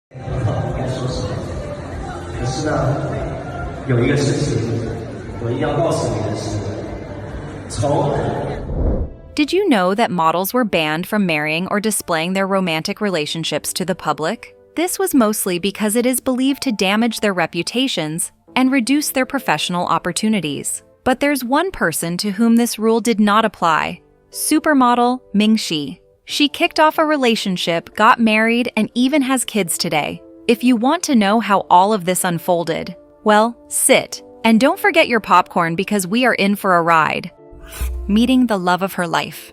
不该说什么。可是呢，有一个事情我一定要告诉你的是，从 Did you know that models were banned from marrying or displaying their romantic relationships to the public? This was mostly because it is believed to damage their reputations and reduce their professional opportunities. But there's one person to whom this rule did not apply: supermodel Ming Xi. She kicked off a relationship, got married, and even has kids today. If you want to know how all of this unfolded, well, sit. And don't forget your popcorn because we are in for a ride. Meeting the love of her life.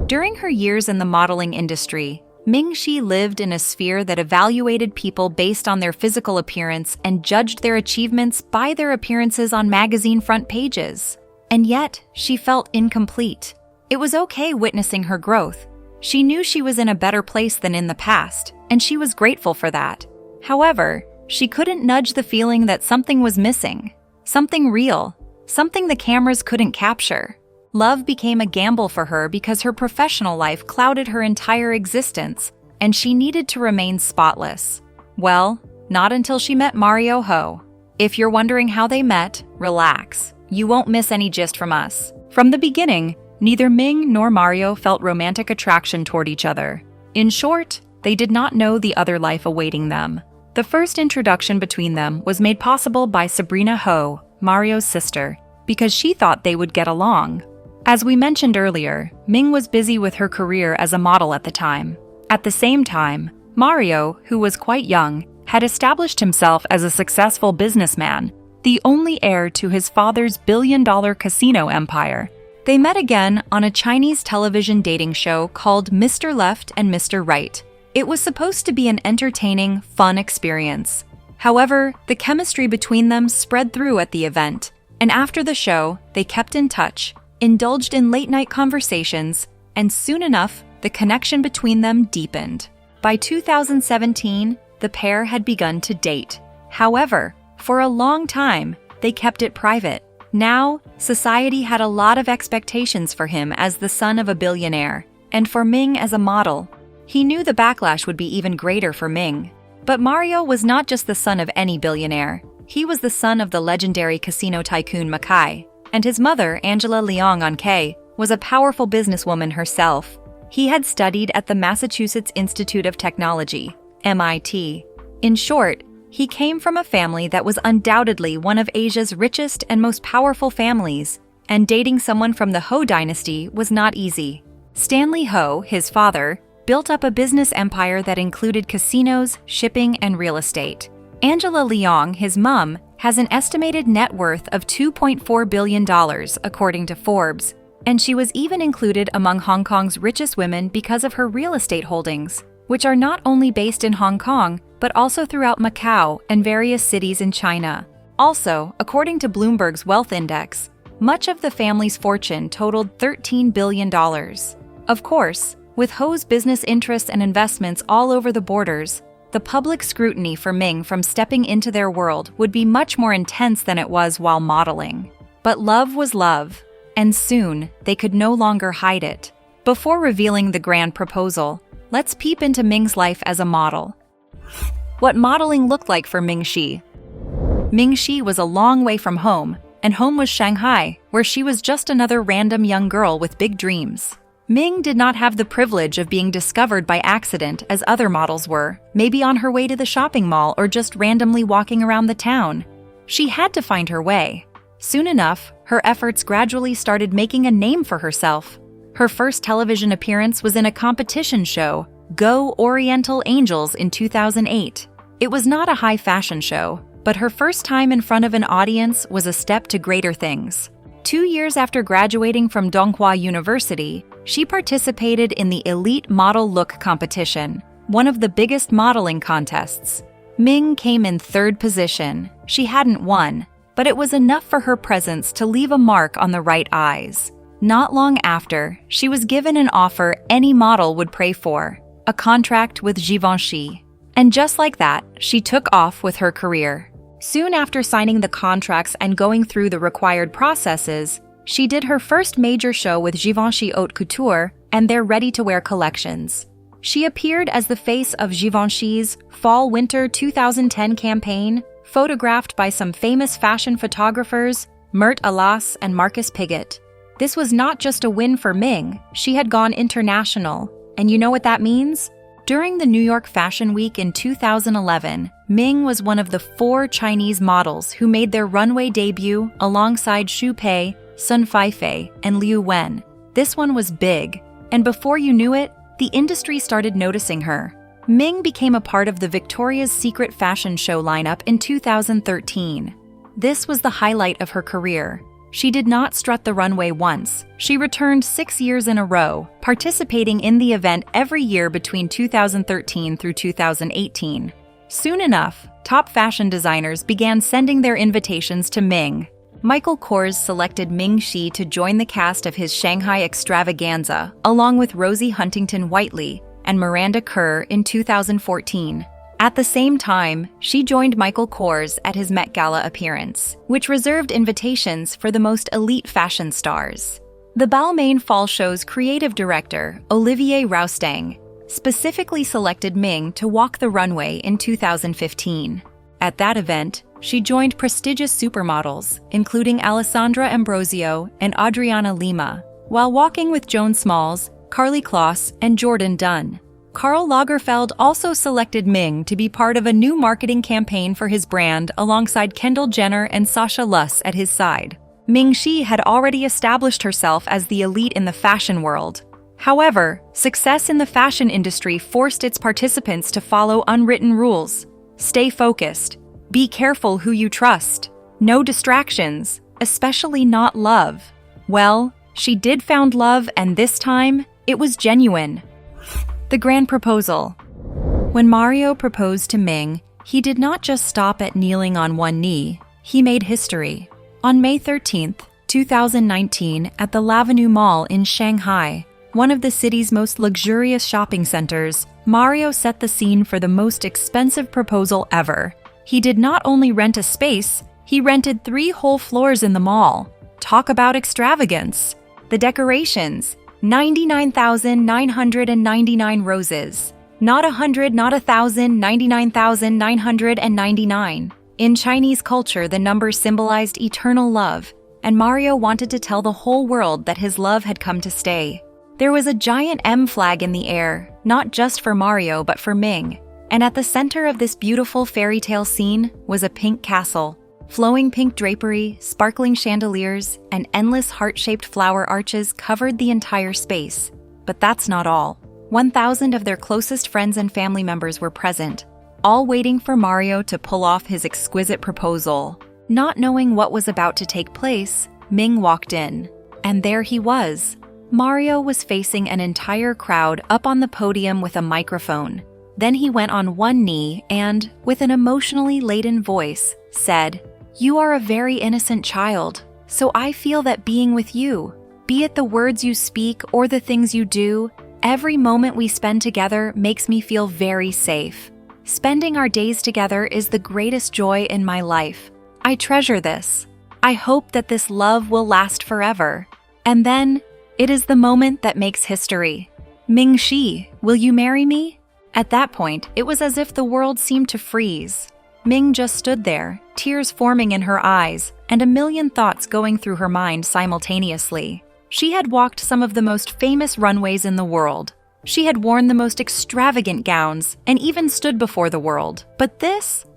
During her years in the modeling industry, Ming Xi lived in a sphere that evaluated people based on their physical appearance and judged their achievements by their appearances on magazine front pages. And yet, she felt incomplete. It was okay witnessing her growth. She knew she was in a better place than in the past, and she was grateful for that. However, she couldn't nudge the feeling that something was missing. Something real. Something the cameras couldn't capture. Love became a gamble for her because her professional life clouded her entire existence, and she needed to remain spotless. Well, not until she met Mario Ho. If you're wondering how they met, relax. You won't miss any gist from us. From the beginning, neither Ming nor Mario felt romantic attraction toward each other. In short, they did not know the other life awaiting them. The first introduction between them was made possible by Sabrina Ho, Mario's sister, because she thought they would get along. As we mentioned earlier, Ming was busy with her career as a model at the time. At the same time, Mario, who was quite young, had established himself as a successful businessman, the only heir to his father's billion-dollar casino empire. They met again on a Chinese television dating show called Mr. Left and Mr. Right. It was supposed to be an entertaining, fun experience. However, the chemistry between them spread through at the event, and after the show, they kept in touch, indulged in late-night conversations, and soon enough, the connection between them deepened. By 2017, the pair had begun to date. However, for a long time, they kept it private. Now, society had a lot of expectations for him as the son of a billionaire, and for Ming as a model. He knew the backlash would be even greater for Ming. But Mario was not just the son of any billionaire. He was the son of the legendary casino tycoon Macau, and his mother, Angela Leong Ankei, was a powerful businesswoman herself. He had studied at the Massachusetts Institute of Technology, MIT. In short, he came from a family that was undoubtedly one of Asia's richest and most powerful families, and dating someone from the Ho dynasty was not easy. Stanley Ho, his father, built up a business empire that included casinos, shipping, and real estate. Angela Leong, his mom, has an estimated net worth of $2.4 billion, according to Forbes, and she was even included among Hong Kong's richest women because of her real estate holdings, which are not only based in Hong Kong, but also throughout Macau and various cities in China. Also, according to Bloomberg's Wealth Index, much of the family's fortune totaled $13 billion. Of course, with Ho's business interests and investments all over the borders, the public scrutiny for Ming from stepping into their world would be much more intense than it was while modeling. But love was love, and soon they could no longer hide it. Before revealing the grand proposal, let's peep into Ming's life as a model. What modeling looked like for Ming Xi. Ming Xi was a long way from home, and home was Shanghai, where she was just another random young girl with big dreams. Ming did not have the privilege of being discovered by accident as other models were, maybe on her way to the shopping mall or just randomly walking around the town. She had to find her way. Soon enough, her efforts gradually started making a name for herself. Her first television appearance was in a competition show, Go Oriental Angels, in 2008. It was not a high fashion show, but her first time in front of an audience was a step to greater things. 2 years after graduating from Donghua University, she participated in the Elite Model Look competition, one of the biggest modeling contests. Ming came in third position. She hadn't won, but it was enough for her presence to leave a mark on the right eyes. Not long after, she was given an offer any model would pray for, a contract with Givenchy. And just like that, she took off with her career. Soon after signing the contracts and going through the required processes, she did her first major show with Givenchy Haute Couture and their ready-to-wear collections. She appeared as the face of Givenchy's Fall-Winter 2010 campaign, photographed by some famous fashion photographers, Mert Alas and Marcus Pigott. This was not just a win for Ming, she had gone international. And you know what that means? During the New York Fashion Week in 2011, Ming was one of the 4 Chinese models who made their runway debut alongside Xu Pei, Sun Feifei, and Liu Wen. This one was big, and before you knew it, the industry started noticing her. Ming became a part of the Victoria's Secret fashion show lineup in 2013. This was the highlight of her career. She did not strut the runway once. She returned 6 years in a row, participating in the event every year between 2013 through 2018. Soon enough, top fashion designers began sending their invitations to Ming. Michael Kors selected Ming Xi to join the cast of his Shanghai extravaganza, along with Rosie Huntington-Whiteley and Miranda Kerr in 2014. At the same time, she joined Michael Kors at his Met Gala appearance, which reserved invitations for the most elite fashion stars. The Balmain Fall Show's creative director, Olivier Roustang, specifically selected Ming to walk the runway in 2015. At that event, she joined prestigious supermodels, including Alessandra Ambrosio and Adriana Lima, while walking with Joan Smalls, Karlie Kloss, and Jordan Dunn. Karl Lagerfeld also selected Ming to be part of a new marketing campaign for his brand alongside Kendall Jenner and Sasha Luss at his side. Ming Xi had already established herself as the elite in the fashion world. However, success in the fashion industry forced its participants to follow unwritten rules. Stay focused. Be careful who you trust. No distractions, especially not love. Well, she did found love, and this time, it was genuine. The grand proposal. When Mario proposed to Ming, he did not just stop at kneeling on one knee, he made history. On May 13, 2019, at the L'Avenue Mall in Shanghai, one of the city's most luxurious shopping centers, Mario set the scene for the most expensive proposal ever. He did not only rent a space, he rented 3 whole floors in the mall. Talk about extravagance. The decorations, 99,999 roses. Not 100, not 1,000, 99,999. In Chinese culture, the number symbolized eternal love, and Mario wanted to tell the whole world that his love had come to stay. There was a giant M flag in the air, not just for Mario but for Ming. And at the center of this beautiful fairy tale scene was a pink castle. Flowing pink drapery, sparkling chandeliers, and endless heart-shaped flower arches covered the entire space. But that's not all. 1,000 of their closest friends and family members were present, all waiting for Mario to pull off his exquisite proposal. Not knowing what was about to take place, Ming walked in. And there he was. Mario was facing an entire crowd up on the podium with a microphone. Then he went on one knee and, with an emotionally laden voice, said, "You are a very innocent child, so I feel that being with you, be it the words you speak or the things you do, every moment we spend together makes me feel very safe. Spending our days together is the greatest joy in my life. I treasure this. I hope that this love will last forever." And then, it is the moment that makes history. "Ming Xi, will you marry me?" At that point, it was as if the world seemed to freeze. Ming just stood there, tears forming in her eyes, and a million thoughts going through her mind simultaneously. She had walked some of the most famous runways in the world. She had worn the most extravagant gowns and even stood before the world. But this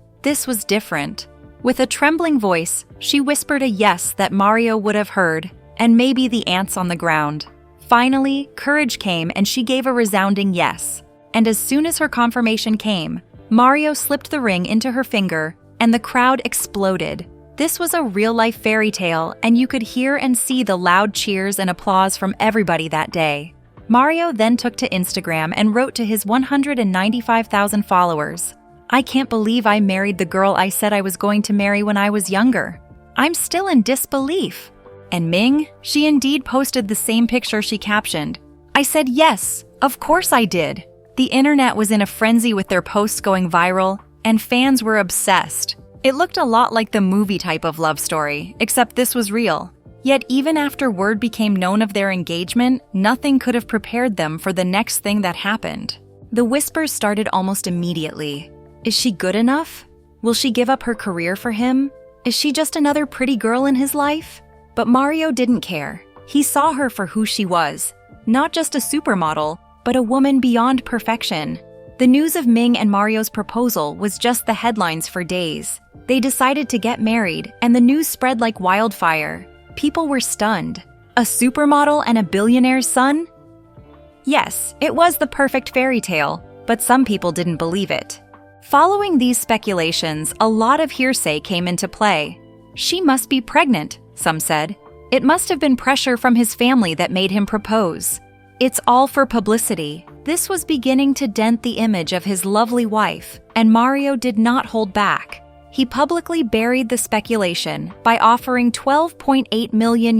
was different. With a trembling voice, she whispered a yes that Mario would have heard, and maybe the ants on the ground. Finally, courage came and she gave a resounding yes. And as soon as her confirmation came, Mario slipped the ring into her finger, and the crowd exploded. This was a real-life fairy tale, and you could hear and see the loud cheers and applause from everybody that day. Mario then took to Instagram and wrote to his 195,000 followers, "I can't believe I married the girl I said I was going to marry when I was younger. I'm still in disbelief." And Ming, she indeed posted the same picture she captioned, "I said yes, of course I did." The internet was in a frenzy with their posts going viral, and fans were obsessed. It looked a lot like the movie type of love story, except this was real. Yet even after word became known of their engagement, nothing could have prepared them for the next thing that happened. The whispers started almost immediately. Is she good enough? Will she give up her career for him? Is she just another pretty girl in his life? But Mario didn't care. He saw her for who she was. Not just a supermodel, but a woman beyond perfection. The news of Ming and Mario's proposal was just the headlines for days. They decided to get married, and the news spread like wildfire. People were stunned. A supermodel and a billionaire's son? Yes, it was the perfect fairy tale, but some people didn't believe it. Following these speculations, a lot of hearsay came into play. She must be pregnant, some said. It must have been pressure from his family that made him propose. It's all for publicity. This was beginning to dent the image of his lovely wife, and Mario did not hold back. He publicly buried the speculation by offering $12.8 million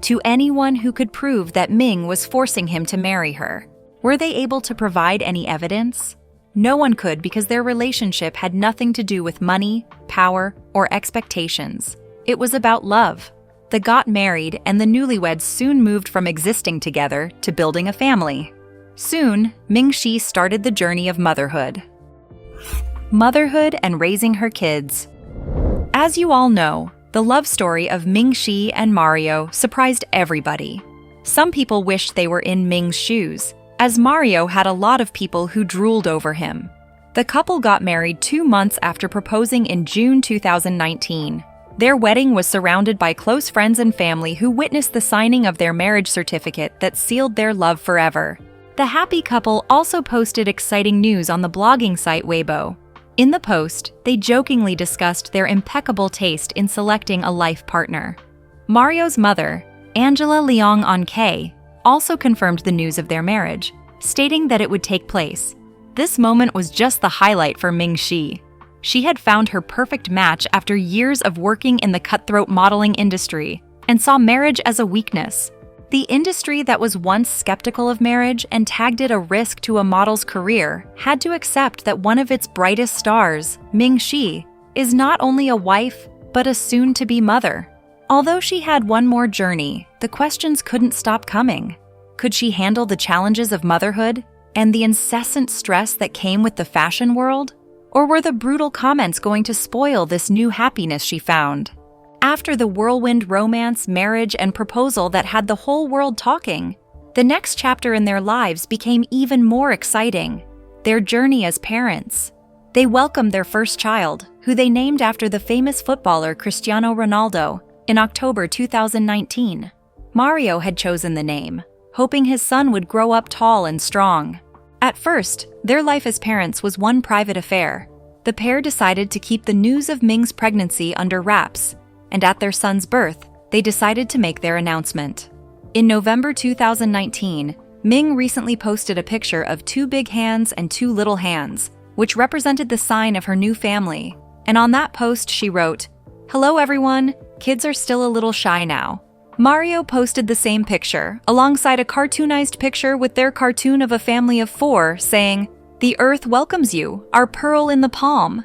to anyone who could prove that Ming was forcing him to marry her. Were they able to provide any evidence? No one could, because their relationship had nothing to do with money, power, or expectations. It was about love. They got married, and the newlyweds soon moved from existing together to building a family. Soon, Ming Xi started the journey of motherhood. Motherhood and raising her kids. As you all know, the love story of Ming Xi and Mario surprised everybody. Some people wished they were in Ming's shoes, as Mario had a lot of people who drooled over him. The couple got married 2 months after proposing in June 2019. Their wedding was surrounded by close friends and family who witnessed the signing of their marriage certificate that sealed their love forever. The happy couple also posted exciting news on the blogging site Weibo. In the post, they jokingly discussed their impeccable taste in selecting a life partner. Mario's mother, Angela Leong On-K, also confirmed the news of their marriage, stating that it would take place. This moment was just the highlight for Ming Xi. She had found her perfect match after years of working in the cutthroat modeling industry and saw marriage as a weakness. The industry that was once skeptical of marriage and tagged it a risk to a model's career had to accept that one of its brightest stars, Ming Xi, is not only a wife, but a soon-to-be mother. Although she had one more journey, the questions couldn't stop coming. Could she handle the challenges of motherhood and the incessant stress that came with the fashion world? Or were the brutal comments going to spoil this new happiness she found? After the whirlwind romance, marriage, and proposal that had the whole world talking, the next chapter in their lives became even more exciting: their journey as parents. They welcomed their first child, who they named after the famous footballer Cristiano Ronaldo, in October 2019. Mario had chosen the name, hoping his son would grow up tall and strong. At first, their life as parents was one private affair. The pair decided to keep the news of Ming's pregnancy under wraps, and at their son's birth, they decided to make their announcement. In November 2019, Ming recently posted a picture of 2 big hands and 2 little hands, which represented the sign of her new family. And on that post, she wrote, "Hello everyone, kids are still a little shy now." Mario posted the same picture, alongside a cartoonized picture with their cartoon of a family of 4, saying, "The earth welcomes you, our pearl in the palm."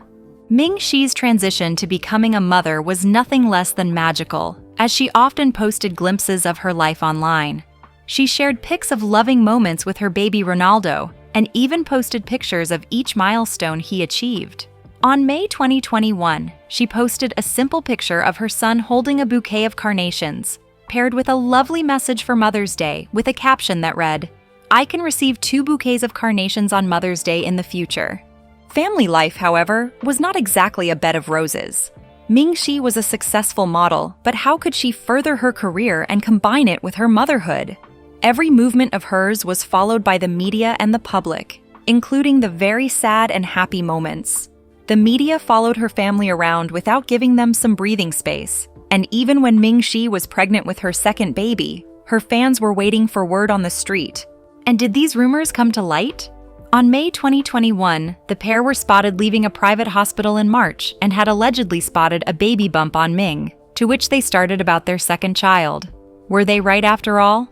Ming Xi's transition to becoming a mother was nothing less than magical, as she often posted glimpses of her life online. She shared pics of loving moments with her baby Ronaldo, and even posted pictures of each milestone he achieved. On May 2021, she posted a simple picture of her son holding a bouquet of carnations, paired with a lovely message for Mother's Day with a caption that read, "I can receive 2 bouquets of carnations on Mother's Day in the future." Family life, however, was not exactly a bed of roses. Ming Xi was a successful model, but how could she further her career and combine it with her motherhood? Every movement of hers was followed by the media and the public, including the very sad and happy moments. The media followed her family around without giving them some breathing space, and even when Ming Xi was pregnant with her second baby, her fans were waiting for word on the street. And did these rumors come to light? On May 2021, the pair were spotted leaving a private hospital in March and had allegedly spotted a baby bump on Ming, to which they started about their second child. Were they right after all?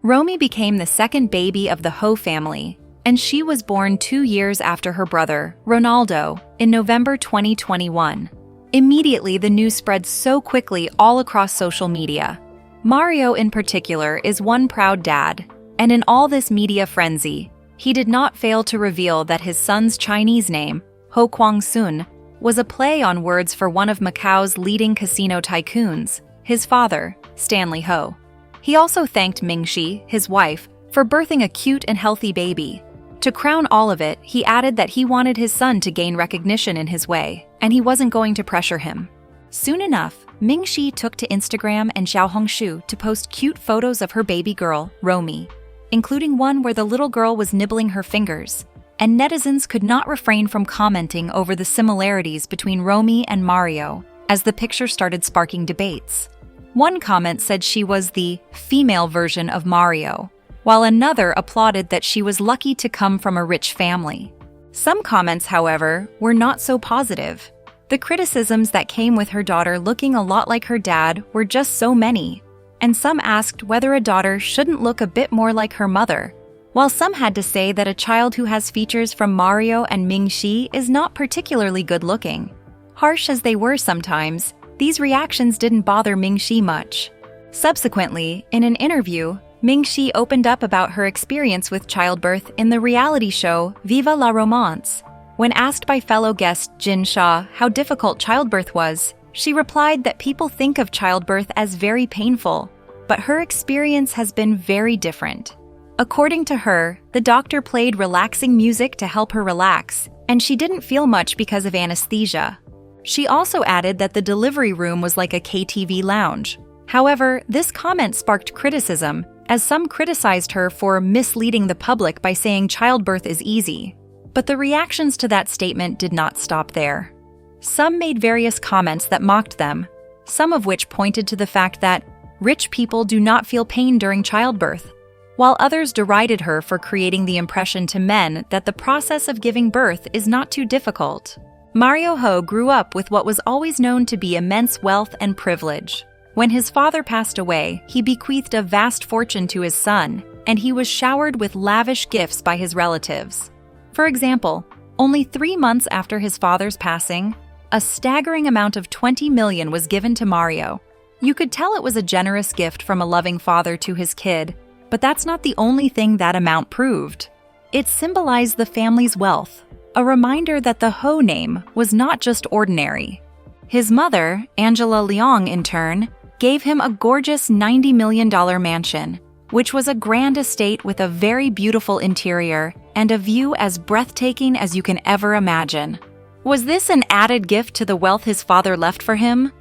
Romy became the second baby of the Ho family, and she was born 2 years after her brother, Ronaldo, in November 2021. Immediately, the news spread so quickly all across social media. Mario, in particular, is one proud dad, and in all this media frenzy, He did not fail to reveal that his son's Chinese name, Ho Kwang Sun, was a play on words for one of Macau's leading casino tycoons, his father, Stanley Ho. He also thanked Ming Xi, his wife, for birthing a cute and healthy baby. To crown all of it, he added that he wanted his son to gain recognition in his way, and he wasn't going to pressure him. Soon enough, Ming Xi took to Instagram and Xiaohongshu to post cute photos of her baby girl, Romy, including one where the little girl was nibbling her fingers, and netizens could not refrain from commenting over the similarities between Romy and Mario as the picture started sparking debates. One comment said she was the female version of Mario, while another applauded that she was lucky to come from a rich family. Some comments, however, were not so positive. The criticisms that came with her daughter looking a lot like her dad were just so many, and some asked whether a daughter shouldn't look a bit more like her mother, while some had to say that a child who has features from Mario and Ming Xi is not particularly good-looking. Harsh as they were sometimes, these reactions didn't bother Ming Xi much. Subsequently, in an interview, Ming Xi opened up about her experience with childbirth in the reality show Viva la Romance. When asked by fellow guest Jin Shah how difficult childbirth was, she replied that people think of childbirth as very painful, but her experience has been very different. According to her, the doctor played relaxing music to help her relax, and she didn't feel much because of anesthesia. She also added that the delivery room was like a KTV lounge. However, this comment sparked criticism, as some criticized her for misleading the public by saying childbirth is easy. But the reactions to that statement did not stop there. Some made various comments that mocked them, some of which pointed to the fact that rich people do not feel pain during childbirth, while others derided her for creating the impression to men that the process of giving birth is not too difficult. Mario Ho grew up with what was always known to be immense wealth and privilege. When his father passed away, he bequeathed a vast fortune to his son, and he was showered with lavish gifts by his relatives. For example, only 3 months after his father's passing, a staggering amount of 20 million was given to Mario. You could tell it was a generous gift from a loving father to his kid, but that's not the only thing that amount proved. It symbolized the family's wealth, a reminder that the Ho name was not just ordinary. His mother, Angela Leong, in turn, gave him a gorgeous $90 million mansion, which was a grand estate with a very beautiful interior and a view as breathtaking as you can ever imagine. Was this an added gift to the wealth his father left for him?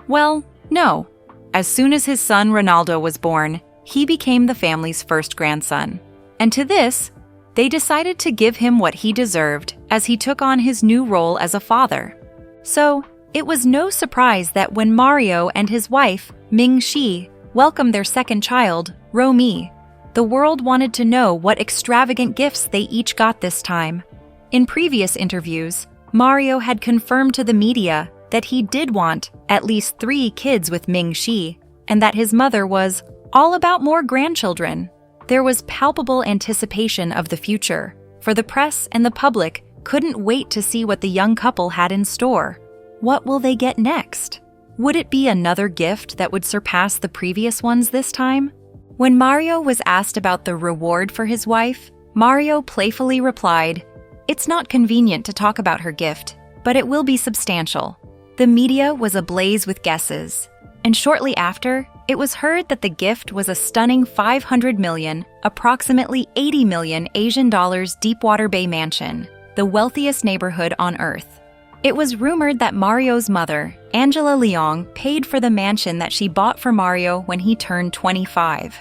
Well, no. As soon as his son Ronaldo was born, he became the family's first grandson. And to this, they decided to give him what he deserved as he took on his new role as a father. So, it was no surprise that when Mario and his wife, Ming Xi, welcomed their second child, Romy, the world wanted to know what extravagant gifts they each got this time. In previous interviews, Mario had confirmed to the media that he did want at least 3 kids with Ming Xi, and that his mother was all about more grandchildren. There was palpable anticipation of the future, for the press and the public couldn't wait to see what the young couple had in store. What will they get next? Would it be another gift that would surpass the previous ones this time? When Mario was asked about the reward for his wife, Mario playfully replied, "It's not convenient to talk about her gift, but it will be substantial." The media was ablaze with guesses, and shortly after, it was heard that the gift was a stunning 500 million, approximately 80 million Asian dollars Deepwater Bay mansion, the wealthiest neighborhood on Earth. It was rumored that Mario's mother, Angela Leong, paid for the mansion that she bought for Mario when he turned 25.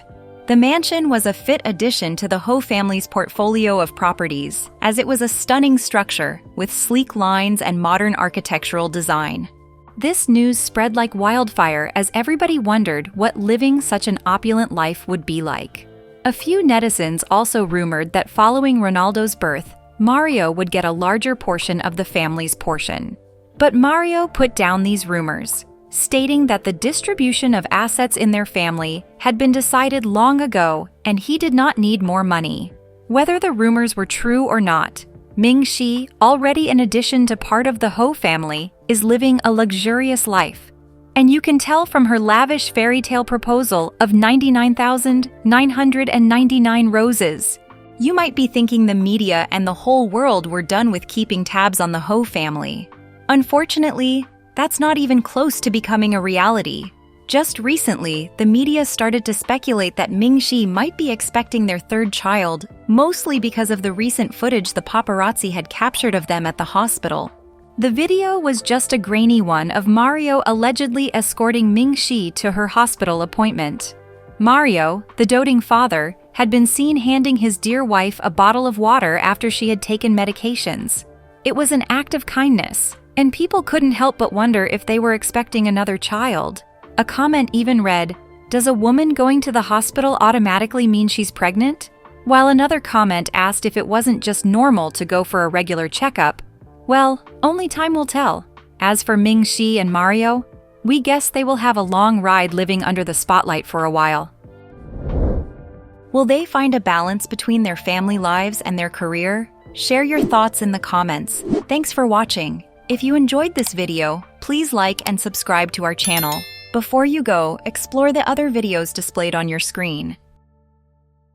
The mansion was a fit addition to the Ho family's portfolio of properties, as it was a stunning structure with sleek lines and modern architectural design. This news spread like wildfire as everybody wondered what living such an opulent life would be like. A few netizens also rumored that following Ronaldo's birth, Mario would get a larger portion of the family's portion. But Mario put down these rumors, stating that the distribution of assets in their family had been decided long ago and he did not need more money. Whether the rumors were true or not, Ming Xi, already an addition to part of the Ho family, is living a luxurious life. And you can tell from her lavish fairy tale proposal of 99,999 roses. You might be thinking the media and the whole world were done with keeping tabs on the Ho family. Unfortunately, that's not even close to becoming a reality. Just recently, the media started to speculate that Ming Xi might be expecting their third child, mostly because of the recent footage the paparazzi had captured of them at the hospital. The video was just a grainy one of Mario allegedly escorting Ming Xi to her hospital appointment. Mario, the doting father, had been seen handing his dear wife a bottle of water after she had taken medications. It was an act of kindness, and people couldn't help but wonder if they were expecting another child. A comment even read, "Does a woman going to the hospital automatically mean she's pregnant?" While another comment asked if it wasn't just normal to go for a regular checkup. Well, only time will tell. As for Ming Xi and Mario, we guess they will have a long ride living under the spotlight for a while. Will they find a balance between their family lives and their career? Share your thoughts in the comments. Thanks for watching. If you enjoyed this video, please like and subscribe to our channel. Before you go, explore the other videos displayed on your screen.